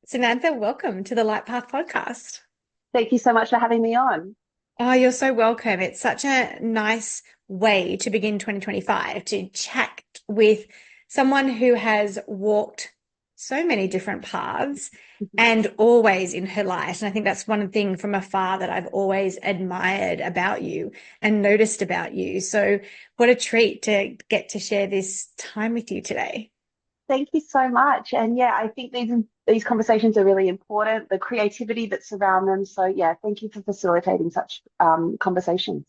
Samantha, welcome to the Light Path podcast. Thank you so much for having me on. Oh, you're so welcome. It's such a nice way to begin 2025 to chat with someone who has walked so many different paths Mhm. and always in her light. And I think that's one thing from afar that I've always admired about you and noticed about you. So, what a treat to get to share this time with you today. Thank you so much. And yeah, I think these conversations are really important, the creativity that surround them. So yeah, thank you for facilitating such conversations.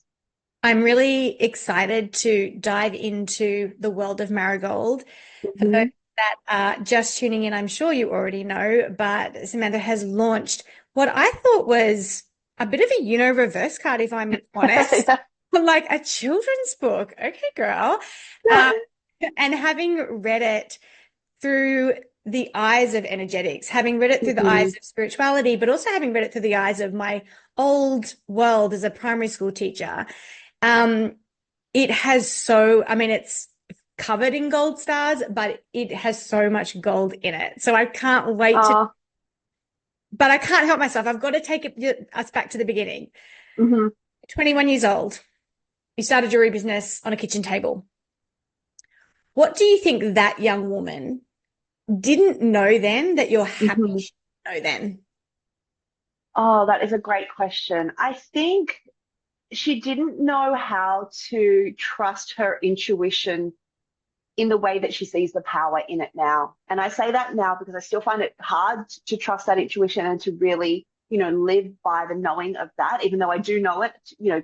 I'm really excited to dive into the world of Marigold. For those Hmm. that are just tuning in, I'm sure you already know, but Samantha has launched what I thought was a bit of a reverse card, if I'm honest, like a children's book. Okay, girl. Um, and having read it through the eyes of energetics, having read it through the eyes Hmm. of spirituality, but also having read it through the eyes of my old world as a primary school teacher. Um, it has I mean, it's covered in gold stars, but it has so much gold in it. So I can't wait Oh, but I can't help myself. I've got to us back to the beginning. hmm. 21 years old, you started jewelry business on a kitchen table. What do you think that young woman didn't know then that you're happy Hmm. she didn't know then? Oh, that is a great question. I think she didn't know how to trust her intuition in the way that she sees the power in it now. And I say that now because I still find it hard to trust that intuition and to really, live by the knowing of that, even though I do know it,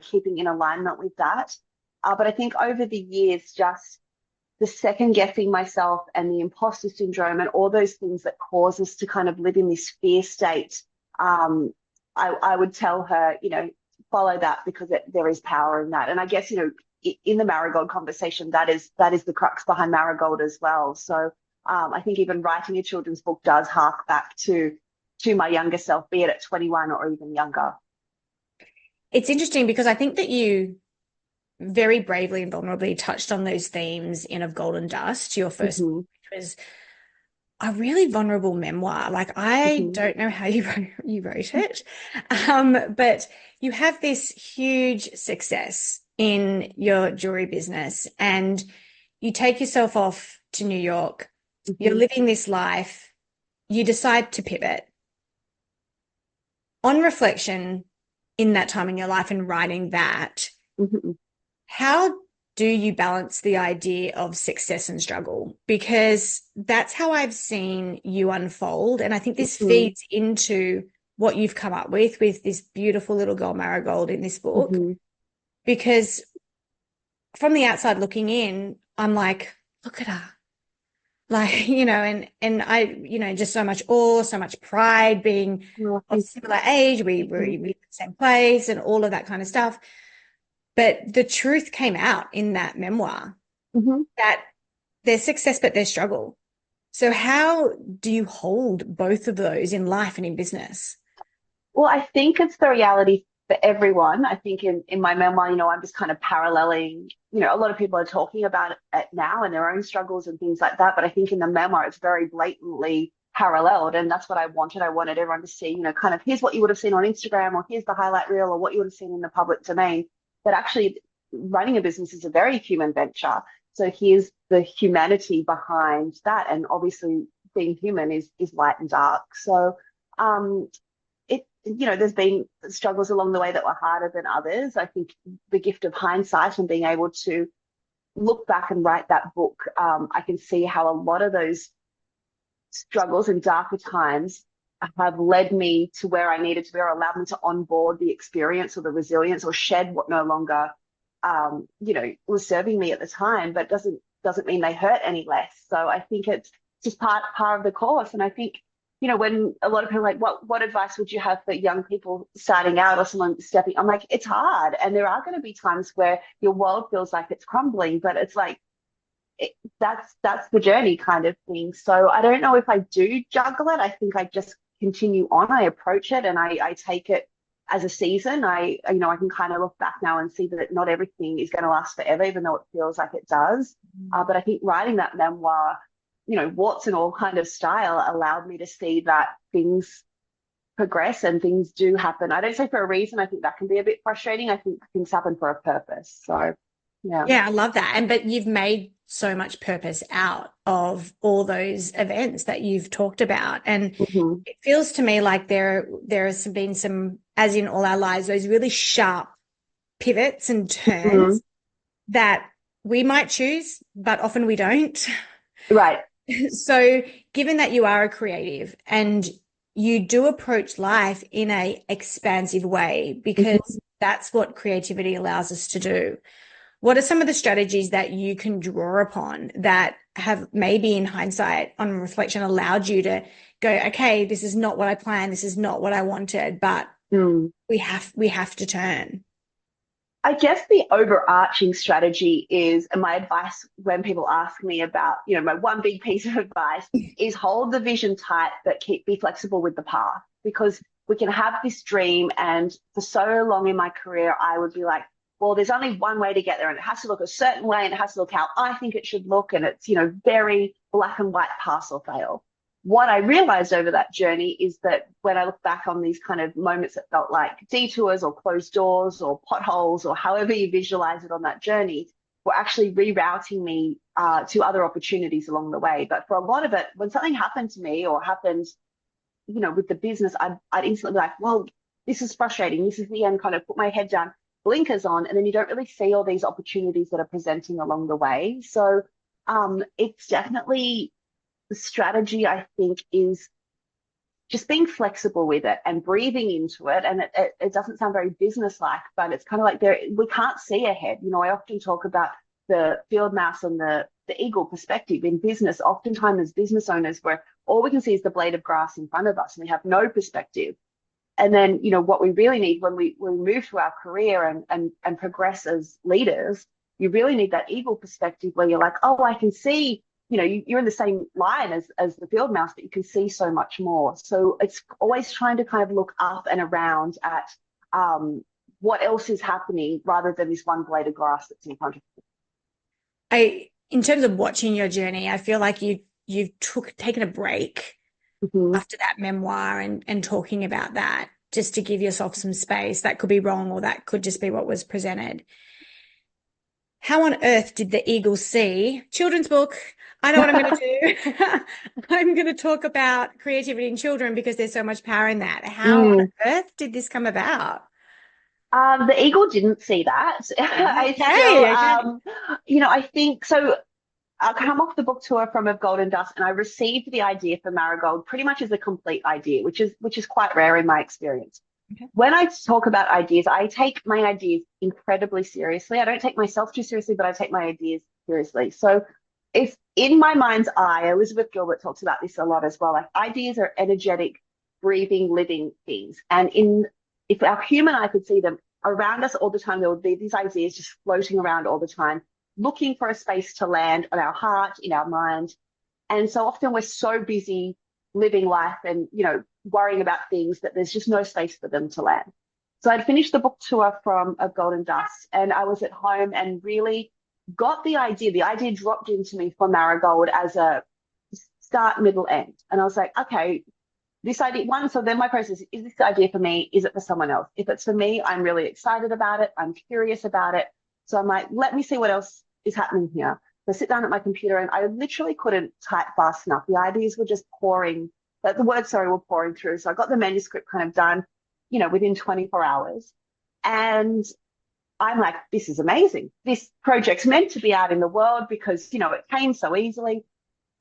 keeping in alignment with that. But I think over the years, just the second guessing myself and the imposter syndrome and all those things that cause us to kind of live in this fear state, I would tell her, follow that because there is power in that. And I guess, in the Marigold conversation, that is the crux behind Marigold as well. So I think even writing a children's book does hark back to my younger self, be it at 21 or even younger. It's interesting because I think that you very bravely and vulnerably touched on those themes in Of Golden Dust, your first, Hmm. which was a really vulnerable memoir. Like I Hmm. don't know how you wrote it, but you have this huge success in your jewelry business, and you take yourself off to New York. You're Hmm. living this life. You decide to pivot. On reflection, in that time in your life and writing that, Hmm. how do you balance the idea of success and struggle? Because that's how I've seen you unfold. And I think this Hmm. feeds into what you've come up with this beautiful little girl Marigold in this book. Hmm. Because from the outside looking in, I'm like, look at her. Like, and I, just so much awe, so much pride being Well, of thank similar age. We you. live in the same place and all of that kind of stuff. But the truth came out in that memoir Hmm. that there's success, but there's struggle. So how do you hold both of those in life and in business? Well, I think it's the reality for everyone. I think in my memoir, I'm just kind of paralleling, a lot of people are talking about it now and their own struggles and things like that. But I think in the memoir, it's very blatantly paralleled. And that's what I wanted. I wanted everyone to see, kind of here's what you would have seen on Instagram, or here's the highlight reel, or what you would have seen in the public domain. But actually, running a business is a very human venture. So here's the humanity behind that. And obviously, being human is light and dark. So, there's been struggles along the way that were harder than others. I think the gift of hindsight and being able to look back and write that book, I can see how a lot of those struggles and darker times have led me to where I needed to be, or allowed me to onboard the experience or the resilience or shed what no longer, was serving me at the time, but doesn't mean they hurt any less. So I think it's just part of the course. And I think, when a lot of people are like, what advice would you have for young people starting out or someone stepping? I'm like, it's hard, and there are going to be times where your world feels like it's crumbling, but it's like it, that's the journey kind of thing. So I don't know if I do juggle it. I think I just continue on. I approach it and I take it as a season. I can kind of look back now and see that not everything is going to last forever, even though it feels like it does. But I think writing that memoir warts and all kind of style allowed me to see that things progress and things do happen. I don't say for a reason. I think that can be a bit frustrating. I think things happen for a purpose. So, yeah. Yeah, I love that. But you've made so much purpose out of all those events that you've talked about. And Mm-hmm. it feels to me like there has been some, as in all our lives, those really sharp pivots and Mm-hmm. turns that we might choose, but often we don't. Right. So, given that you are a creative and you do approach life in a expansive way, because Mm-hmm. that's what creativity allows us to do. What are some of the strategies that you can draw upon that have maybe in hindsight, on reflection, allowed you to go, okay, this is not what I planned, this is not what I wanted, but Mm. we have to turn. I guess the overarching strategy is, and my advice when people ask me about, my one big piece of advice is hold the vision tight, but be flexible with the path, because we can have this dream. And for so long in my career, I would be like, well, there's only one way to get there and it has to look a certain way and it has to look how I think it should look. And it's, very black and white, pass or fail. What I realized over that journey is that when I look back on these kind of moments that felt like detours or closed doors or potholes or however you visualize it on that journey, were actually rerouting me to other opportunities along the way. But for a lot of it, when something happened to me or happened, with the business, I'd instantly be like, well, this is frustrating. This is the end, kind of put my head down, blinkers on, and then you don't really see all these opportunities that are presenting along the way. So it's definitely the strategy, I think, is just being flexible with it and breathing into it. And it doesn't sound very business-like, but it's kind of like we can't see ahead. I often talk about the field mouse and the eagle perspective in business. Oftentimes as business owners, where all we can see is the blade of grass in front of us and we have no perspective. And then, what we really need when we move through our career and progress as leaders, you really need that eagle perspective where you're like, oh, I can see, you're in the same line as the field mouse, but you can see so much more. So it's always trying to kind of look up and around at what else is happening rather than this one blade of grass that's in front of you. In terms of watching your journey, I feel like you've taken a break Mm-hmm. after that memoir and talking about that, just to give yourself some space. That could be wrong, or that could just be what was presented. How on earth did the eagle see children's book? I know what I'm going to do. I'm going to talk about creativity in children because there's so much power in that. How on earth did this come about? The eagle didn't see that. I still, Okay. I think so. I come off the book tour from Of Golden Dust, and I received the idea for Marigold pretty much as a complete idea, which is quite rare in my experience. Okay. When I talk about ideas, I take my ideas incredibly seriously. I don't take myself too seriously, but I take my ideas seriously. So if in my mind's eye, Elizabeth Gilbert talks about this a lot as well, like ideas are energetic, breathing, living things. And if our human eye could see them around us all the time, there would be these ideas just floating around all the time, looking for a space to land on our heart, in our mind. And so often we're so busy living life and, worrying about things that there's just no space for them to land. So I'd finished the book tour from Of Golden Dust, and I was at home and really got the idea. The idea dropped into me for Marigold as a start, middle, end. And I was like, okay, this idea, so then my process is this idea for me? Is it for someone else? If it's for me, I'm really excited about it. I'm curious about it. So I'm like, let me see what else is happening here. So I sit down at my computer and I literally couldn't type fast enough. The ideas were just pouring, the words, were pouring through. So I got the manuscript kind of done, within 24 hours. And I'm like, this is amazing. This project's meant to be out in the world because, it came so easily.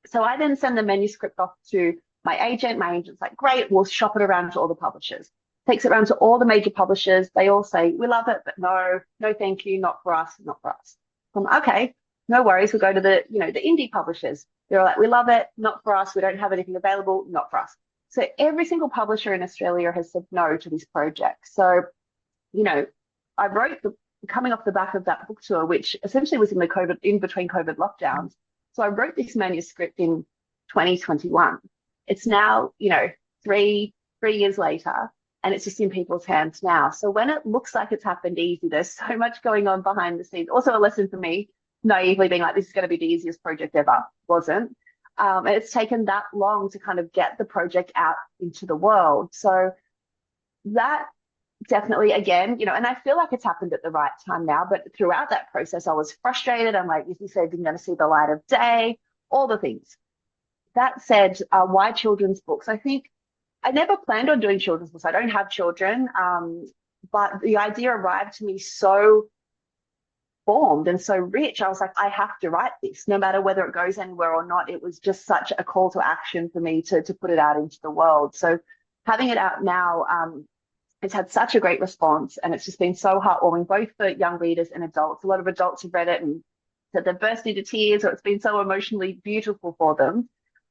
So I then send the manuscript off to my agent. My agent's like, great, we'll shop it around to all the publishers. Takes it around to all the major publishers. They all say, we love it, but no, thank you, not for us, not for us. I'm okay, no worries. We'll go to the, the indie publishers. They're like, we love it, not for us. We don't have anything available, not for us. So every single publisher in Australia has said no to this project. So, I wrote coming off the back of that book tour, which essentially was in between COVID lockdowns. So I wrote this manuscript in 2021. It's now, 3 years later, and it's just in people's hands now. So when it looks like it's happened easy, there's so much going on behind the scenes. Also a lesson for me, naively being like, this is going to be the easiest project ever. Wasn't. And it's taken that long to kind of get the project out into the world. So that definitely, again, and I feel like it's happened at the right time now, but throughout that process, I was frustrated. I'm like, is this even going to see the light of day? All the things. That said, why children's books? I think I never planned on doing children's books. I don't have children, but the idea arrived to me so formed and so rich. I was like, I have to write this, no matter whether it goes anywhere or not. It was just such a call to action for me to put it out into the world. So having it out now, it's had such a great response, and it's just been so heartwarming, both for young readers and adults. A lot of adults have read it and said they've burst into tears, or it's been so emotionally beautiful for them.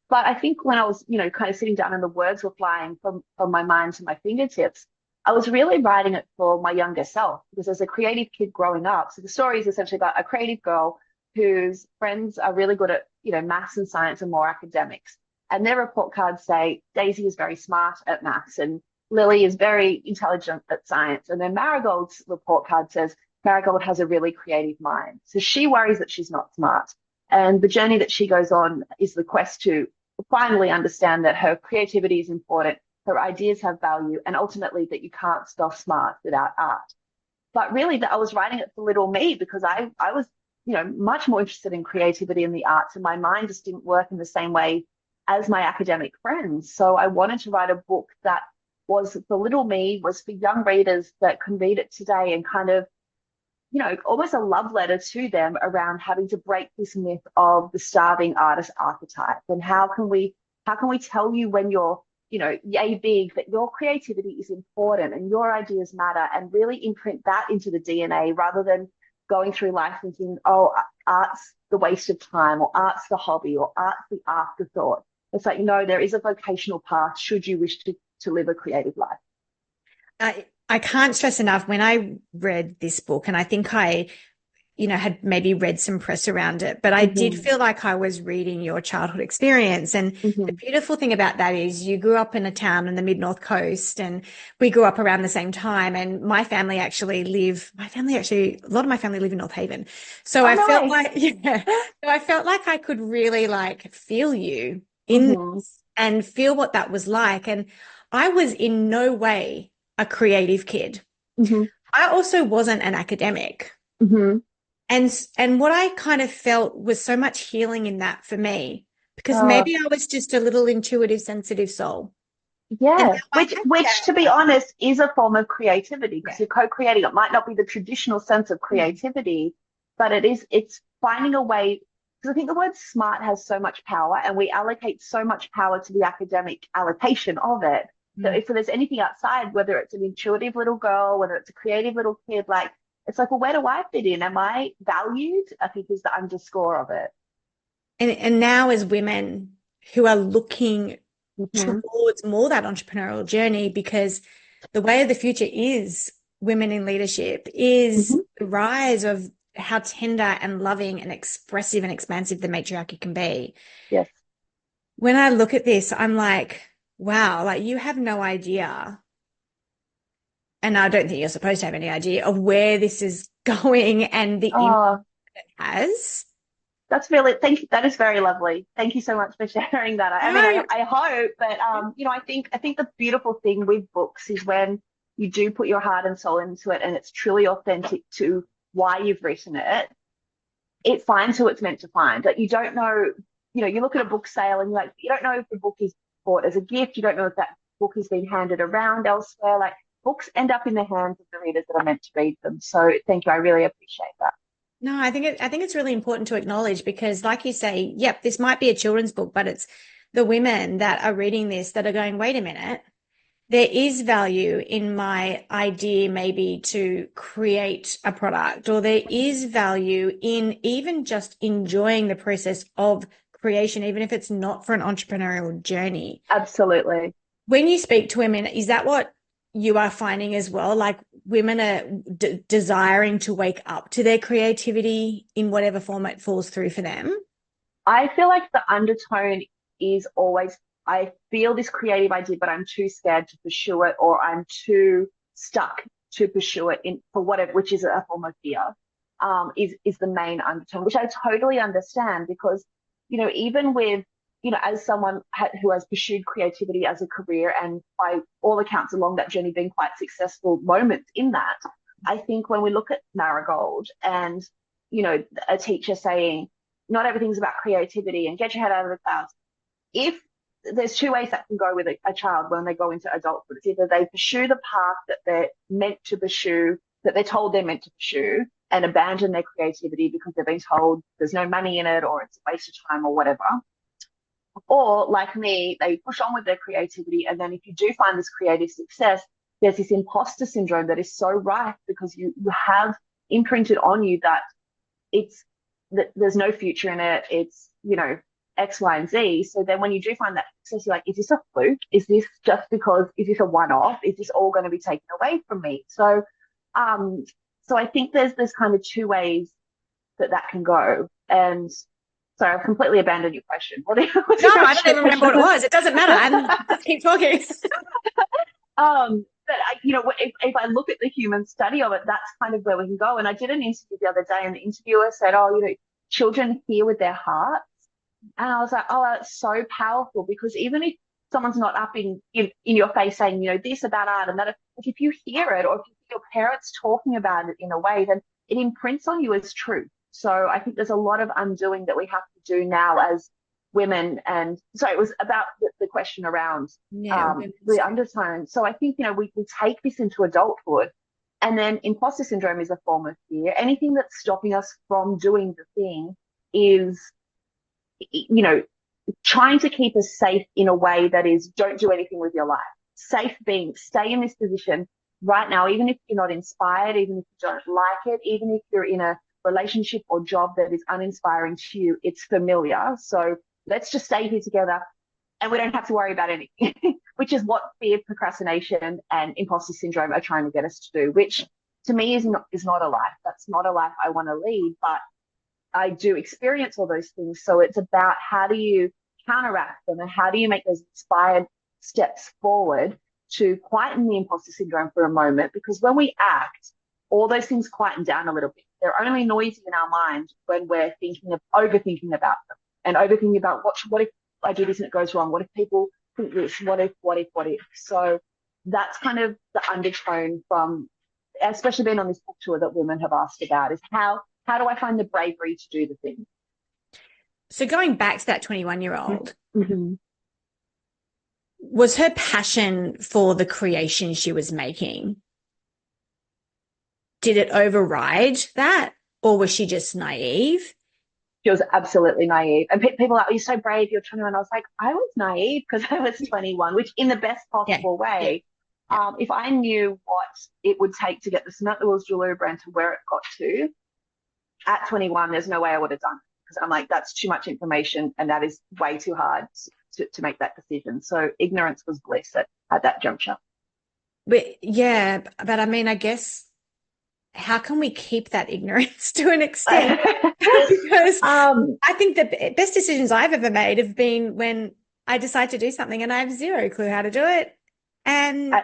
But I think when I was, kind of sitting down and the words were flying from my mind to my fingertips, I was really writing it for my younger self, because as a creative kid growing up, so the story is essentially about a creative girl whose friends are really good at, maths and science and more academics. And their report cards say Daisy is very smart at maths and Lily is very intelligent at science. And then Marigold's report card says Marigold has a really creative mind. So she worries that she's not smart. And the journey that she goes on is the quest to finally understand that her creativity is important, her ideas have value, and ultimately that you can't spell smart without art. But really, that I was writing it for little me, because I was, much more interested in creativity and the arts, and my mind just didn't work in the same way as my academic friends. So I wanted to write a book that was for little me, was for young readers that can read it today and kind of, almost a love letter to them around having to break this myth of the starving artist archetype. And how can we tell you when you're, yay big, that your creativity is important and your ideas matter, and really imprint that into the DNA, rather than going through life thinking, oh, art's the waste of time, or art's the hobby, or art's the afterthought. It's like, no, there is a vocational path should you wish to live a creative life. I can't stress enough, when I read this book, and I think I, had maybe read some press around it, but I did feel like I was reading your childhood experience. And the beautiful thing about that is you grew up in a town in the mid-North Coast, and we grew up around the same time. And a lot of my family live in North Haven. So I felt like, so I felt like I could really feel you in this and feel what that was like. And I was in no way a creative kid. I also wasn't an academic. And what I kind of felt was so much healing in that for me, because maybe I was just a little intuitive, sensitive soul. Yeah, which to be honest is a form of creativity, because you're co-creating. It might not be the traditional sense of creativity, but it's finding a way, because I think the word smart has so much power, and we allocate so much power to the academic allocation of it. So if there's anything outside, whether it's an intuitive little girl, whether it's a creative little kid, it's like, well, where do I fit in? Am I valued? I think is the underscore of it. And now, as women who are looking towards more that entrepreneurial journey, because the way of the future is women in leadership, is the rise of how tender and loving and expressive and expansive the matriarchy can be. Yes. When I look at this, I'm like, wow, you have no idea. And I don't think you're supposed to have any idea of where this is going and the impact it has. That's really, that is very lovely. Thank you so much for sharing that. I hope, but I think the beautiful thing with books is when you do put your heart and soul into it, and it's truly authentic to why you've written it, it finds who it's meant to find. You don't know, you look at a book sale and you don't know if the book is bought as a gift. You don't know if that book has been handed around elsewhere. Books end up in the hands of the readers that are meant to read them. So thank you. I really appreciate that. No, I think it's really important to acknowledge, because like you say, yep, this might be a children's book, but it's the women that are reading this that are going, wait a minute, there is value in my idea maybe to create a product, or there is value in even just enjoying the process of creation, even if it's not for an entrepreneurial journey. Absolutely. When you speak to women, is that what you are finding as well? Women are desiring to wake up to their creativity in whatever form it falls through for them? I feel like the undertone is always, I feel this creative idea, but I'm too scared to pursue it, or I'm too stuck to pursue it for whatever, which is a form of fear, is the main undertone, which I totally understand, because, even with as someone who has pursued creativity as a career, and by all accounts along that journey been quite successful moments in that, I think when we look at Marigold and, a teacher saying, not everything's about creativity and get your head out of the clouds. If there's two ways that can go with a child when they go into adulthood. It's either they pursue the path that they're meant to pursue, that they're told they're meant to pursue, and abandon their creativity because they've been told there's no money in it or it's a waste of time or whatever. Or like me, they push on with their creativity, and then if you do find this creative success, there's this imposter syndrome that is so rife because you have imprinted on you that there's no future in it. It's, X, Y, and Z. So then when you do find that success, you're like, is this a fluke? Is this just because, is this a one-off? Is this all going to be taken away from me? So, so I think there's kind of two ways that can go. And sorry, I've completely abandoned your question. No, I don't even remember what it was. It doesn't matter. Let's keep talking. But if I look at the human study of it, that's kind of where we can go. And I did an interview the other day, and the interviewer said, children hear with their hearts. And I was like, oh, that's so powerful, because even if someone's not up in your face saying, this about art and that, like if you hear it, or if you hear your parents talking about it in a way, then it imprints on you as truth. So I think there's a lot of undoing that we have to do now as women. And so it was about the question around the undertone. So I think, we take this into adulthood, and then imposter syndrome is a form of fear. Anything that's stopping us from doing the thing is, trying to keep us safe in a way that is, don't do anything with your life. Safe being, stay in this position right now, even if you're not inspired, even if you don't like it, even if you're in a relationship or job that is uninspiring to you, it's familiar. So let's just stay here together and we don't have to worry about anything, which is what fear, procrastination, and imposter syndrome are trying to get us to do, which to me is not a life. That's not a life I want to lead, but I do experience all those things. So it's about how do you counteract them, and how do you make those inspired steps forward to quieten the imposter syndrome for a moment, because when we act, all those things quieten down a little bit. They're only noisy in our mind when we're overthinking about them, and overthinking about what if I do this and it goes wrong? What if people think this? What if? So that's kind of the undertone from, especially being on this book tour, that women have asked about, is how do I find the bravery to do the thing? So going back to that 21-year-old, mm-hmm. was her passion for the creation she was making, did it override that, or was she just naive? She was absolutely naive. And people are like, you're so brave, you're 21. I was like, I was naive because I was 21, which in the best possible way. Yeah. If I knew what it would take to get the Samantha Wills jewelry brand to where it got to, at 21, there's no way I would have done it, because I'm like, that's too much information and that is way too hard to make that decision. So ignorance was bliss at that juncture. But I mean, I guess, how can we keep that ignorance to an extent? Because I think the best decisions I've ever made have been when I decide to do something and I have zero clue how to do it. And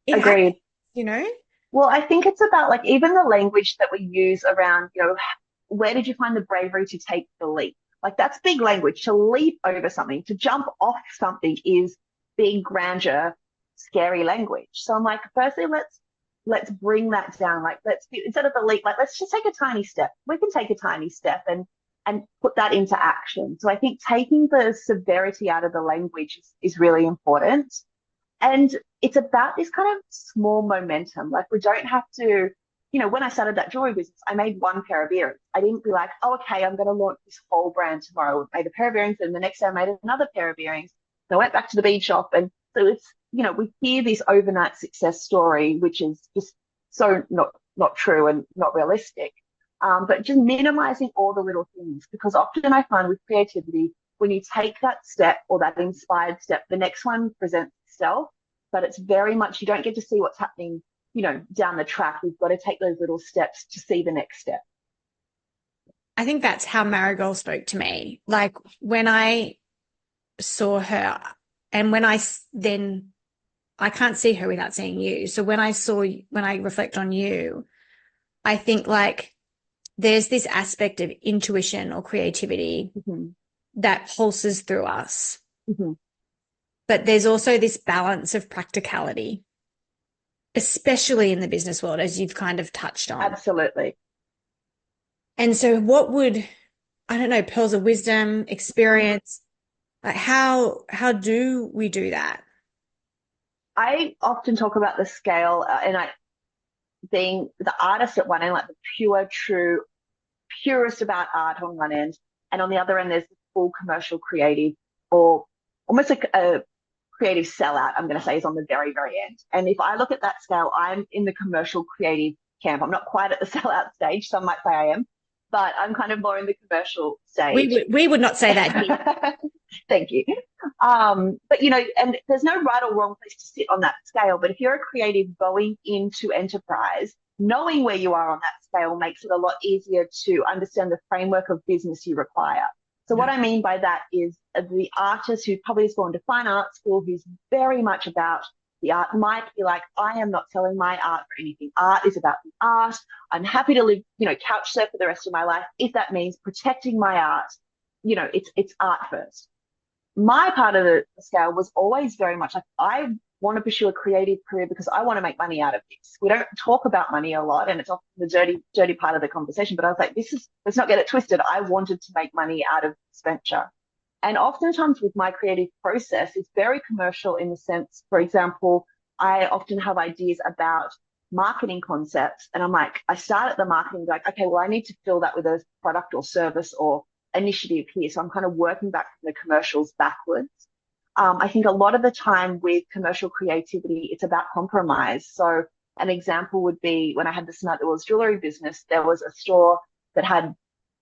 agreed. Happens, Well, I think it's about, like, even the language that we use around, where did you find the bravery to take the leap? Like, that's big language. To leap over something, to jump off something, is big, grandeur, scary language. So I'm like, firstly, let's bring that down. Like, instead of the leap, like, let's just take a tiny step. We can take a tiny step and put that into action. So I think taking the severity out of the language is really important. And it's about this kind of small momentum. Like, we don't have to, when I started that jewelry business, I made one pair of earrings. I didn't be like, oh, okay, I'm going to launch this whole brand tomorrow. I made a pair of earrings, and the next day I made another pair of earrings. So I went back to the bead shop. And so it's, we hear this overnight success story, which is just so not true and not realistic. But just minimizing all the little things, because often I find with creativity, when you take that step or that inspired step, the next one presents itself, but it's very much, you don't get to see what's happening, down the track. We've got to take those little steps to see the next step. I think that's how Marigold spoke to me. Like, when I saw her, and when I can't see her without seeing you. So when I reflect on you, I think, like, there's this aspect of intuition or creativity mm-hmm. that pulses through us. Mm-hmm. But there's also this balance of practicality, especially in the business world, as you've kind of touched on. Absolutely. And so what would, I don't know, pearls of wisdom, experience, like how do we do that? I often talk about the scale, and I being the artist at one end, like the pure, true, purist about art on one end, and on the other end, there's the full commercial creative, or almost like a creative sellout, I'm going to say, is on the very, very end. And if I look at that scale, I'm in the commercial creative camp. I'm not quite at the sellout stage. Some might say I am, but I'm kind of more in the commercial stage. We would not say that. Thank you. But you know, and there's no right or wrong place to sit on that scale. But if you're a creative going into enterprise, knowing where you are on that scale makes it a lot easier to understand the framework of business you require. So what I mean by that is the artist who probably has gone to fine art school, who's very much about the art, might be like, I am not selling my art for anything. Art is about the art. I'm happy to live, you know, couch surf for the rest of my life. If that means protecting my art, you know, it's art first. My part of the scale was always very much like, I want to pursue a creative career because I want to make money out of this. We don't talk about money a lot, and it's often the dirty part of the conversation. But I was like, let's not get it twisted. I wanted to make money out of this venture. And oftentimes with my creative process, it's very commercial in the sense, for example, I often have ideas about marketing concepts. And I'm like, I start at the marketing, like, okay, well, I need to fill that with a product or service or initiative here. So I'm kind of working back from the commercials backwards. I think a lot of the time with commercial creativity, it's about compromise. So an example would be when I had the Samantha Wills jewelry business, there was a store that had,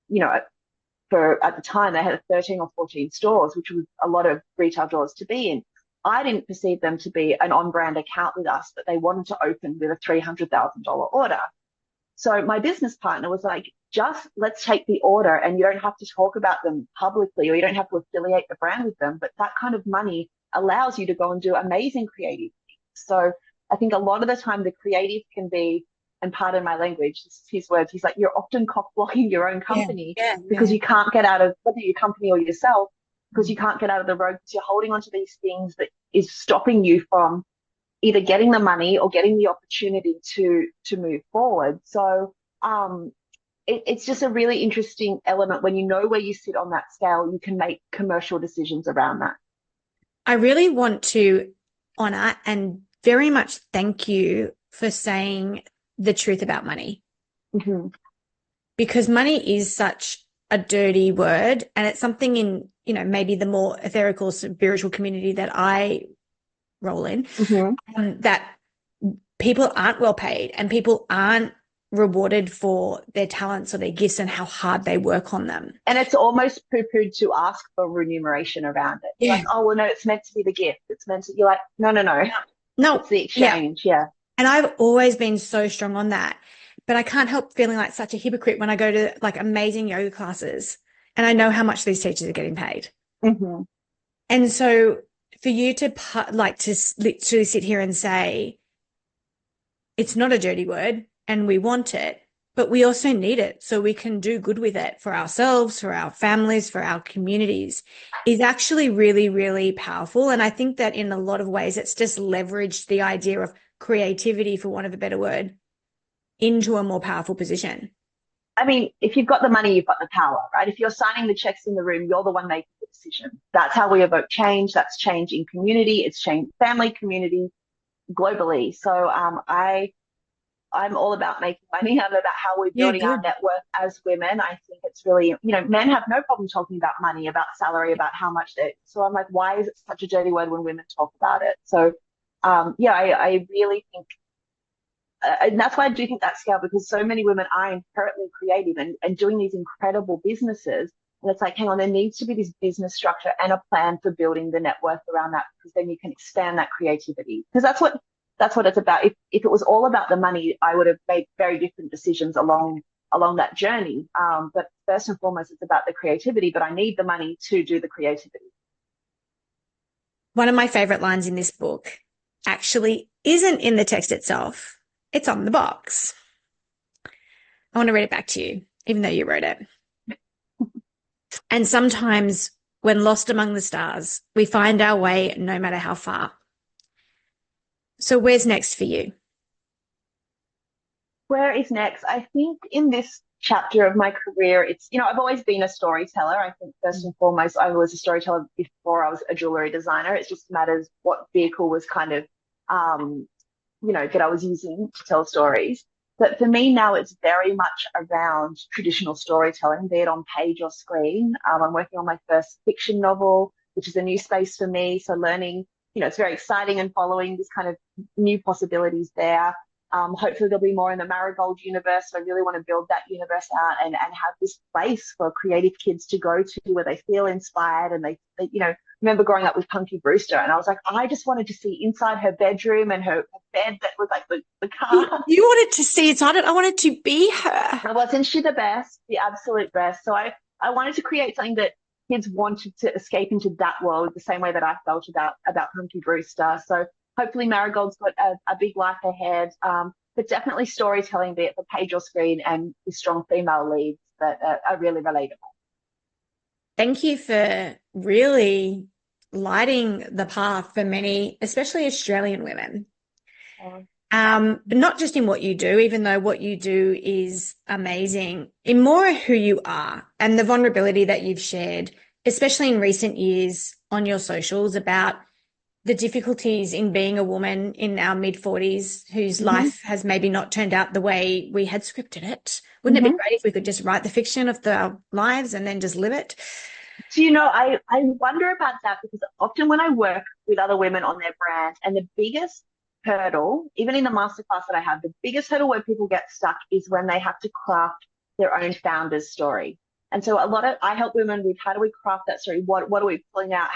you know, at the time they had 13 or 14 stores, which was a lot of retail doors to be in. I didn't perceive them to be an on-brand account with us, but they wanted to open with a $300,000 order. So my business partner was like, just let's take the order, and you don't have to talk about them publicly, or you don't have to affiliate the brand with them. But that kind of money allows you to go and do amazing creative things. So I think a lot of the time the creative can be, and pardon my language, this is his words, he's like, you're often cock blocking your own company because you can't get out of, whether your company or yourself, because you can't get out of the road because you're holding on to these things that is stopping you from either getting the money or getting the opportunity to move forward. So it's just a really interesting element. When you know where you sit on that scale, you can make commercial decisions around that. I really want to honor and very much thank you for saying the truth about money. Mm-hmm. Because money is such a dirty word, and it's something in, you know, maybe the more etherical spiritual community that I roll in, that people aren't well paid and people aren't rewarded for their talents or their gifts and how hard they work on them. And it's almost poo-pooed to ask for remuneration around it. Yeah. Like, oh, well, no, it's meant to be the gift. It's meant to, you're like, no. No. It's the exchange. Yeah. And I've always been so strong on that. But I can't help feeling like such a hypocrite when I go to like amazing yoga classes and I know how much these teachers are getting paid. Mm-hmm. And so for you to literally sit here and say, it's not a dirty word and we want it, but we also need it so we can do good with it for ourselves, for our families, for our communities, is actually really, really powerful. And I think that in a lot of ways, it's just leveraged the idea of creativity, for want of a better word, into a more powerful position. I mean, if you've got the money, you've got the power, right? If you're signing the checks in the room, you're the one making the decision. That's how we evoke change. That's change in community. It's change family, community, globally. So I'm all about making money. I'm about how we're building our network as women. I think it's really, you know, men have no problem talking about money, about salary, about how much they. So I'm like, why is it such a dirty word when women talk about it? So I really think. And that's why I do think that scale, because so many women are inherently creative and doing these incredible businesses. And it's like, hang on, there needs to be this business structure and a plan for building the network around that, because then you can expand that creativity. Because that's what it's about. If it was all about the money, I would have made very different decisions along that journey. But first and foremost, it's about the creativity, but I need the money to do the creativity. One of my favorite lines in this book actually isn't in the text itself. It's on the box. I want to read it back to you, even though you wrote it. And sometimes when lost among the stars, we find our way no matter how far. So where's next for you? Where is next? I think in this chapter of my career, it's, I've always been a storyteller. I think first and foremost, I was a storyteller before I was a jewelry designer. It just matters what vehicle was kind of, that I was using to tell stories. But for me now, it's very much around traditional storytelling, be it on page or screen. I'm working on my first fiction novel, which is a new space for me. So learning, it's very exciting and following this kind of new possibilities there. Hopefully there'll be more in the Marigold universe. So I really want to build that universe out and have this place for creative kids to go to where they feel inspired and they remember growing up with Punky Brewster and I was like, I just wanted to see inside her bedroom and her bed that was like the car. You wanted to see inside it. I wanted to be her. Wasn't she the best? The absolute best. So I wanted to create something that kids wanted to escape into that world the same way that I felt about Punky Brewster. So hopefully Marigold's got a big life ahead, but definitely storytelling, be it for page or screen, and the strong female leads that are really relatable. Thank you for really lighting the path for many, especially Australian women. But not just in what you do, even though what you do is amazing, in more who you are and the vulnerability that you've shared, especially in recent years on your socials about the difficulties in being a woman in our mid-40s whose life has maybe not turned out the way we had scripted it. Wouldn't it be great if we could just write the fiction of our lives and then just live it? Do you know, I wonder about that because often when I work with other women on their brand, and the biggest hurdle, even in the masterclass that I have, the biggest hurdle where people get stuck is when they have to craft their own founder's story. And so I help women with how do we craft that story? What are we pulling out?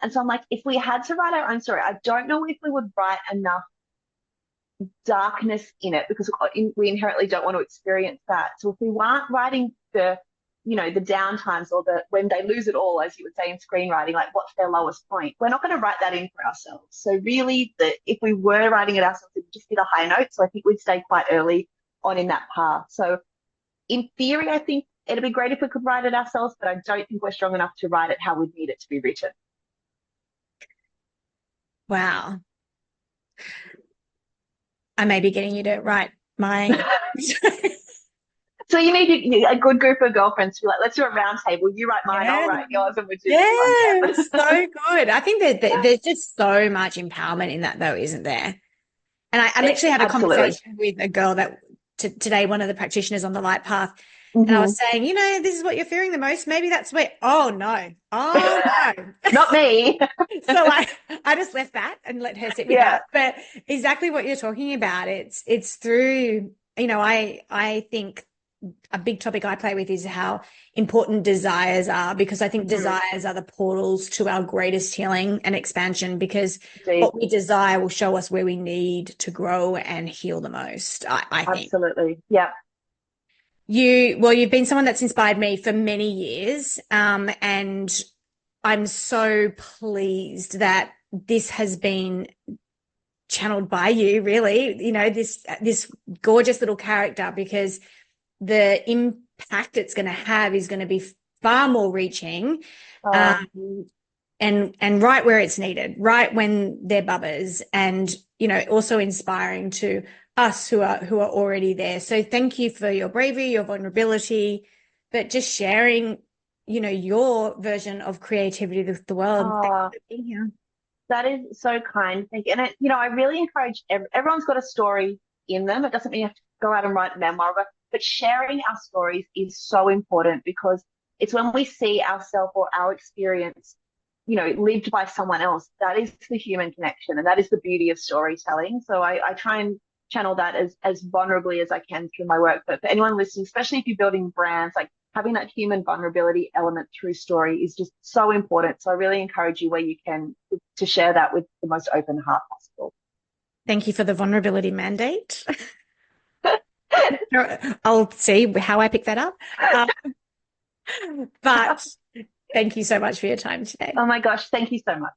And so I'm like, if we had to write our own story, I don't know if we would write enough darkness in it because we inherently don't want to experience that. So if we weren't writing the down times or when they lose it all, as you would say in screenwriting, like what's their lowest point, we're not going to write that in for ourselves. So really, if we were writing it ourselves, it would just be the high note. So I think we'd stay quite early on in that path. So in theory, I think it'd be great if we could write it ourselves, but I don't think we're strong enough to write it how we'd need it to be written. Wow. I may be getting you to write my... So you need a good group of girlfriends to be like, let's do a round table. You write mine, I'll write yours, and we'll do this one. So good. I think that there's just so much empowerment in that, though, isn't there? And I literally had a conversation with a girl that today, one of the practitioners on the Light Path, and I was saying, this is what you're fearing the most. Maybe that's where, oh, no. Not me. So I just left that and let her sit with that. But exactly what you're talking about, it's through, I think a big topic I play with is how important desires are, because I think desires are the portals to our greatest healing and expansion, because what we desire will show us where we need to grow and heal the most, I think. Absolutely. Yeah. You've been someone that's inspired me for many years. And I'm so pleased that this has been channeled by you, really, this gorgeous little character, because the impact it's going to have is going to be far more reaching, and right where it's needed, right when they're bubbers, and also inspiring to us who are already there. So thank you for your bravery, your vulnerability, but just sharing your version of creativity with the world. Thank you for being here. That is so kind. Thank you. And I really encourage everyone's got a story in them. It doesn't mean you have to go out and write a memoir, but sharing our stories is so important, because it's when we see ourselves or our experience, lived by someone else, that is the human connection, and that is the beauty of storytelling. So I try and channel that as vulnerably as I can through my work. But for anyone listening, especially if you're building brands, like having that human vulnerability element through story is just so important. So I really encourage you where you can to share that with the most open heart possible. Thank you for the vulnerability mandate. I'll see how I pick that up. But thank you so much for your time today. Oh my gosh, thank you so much.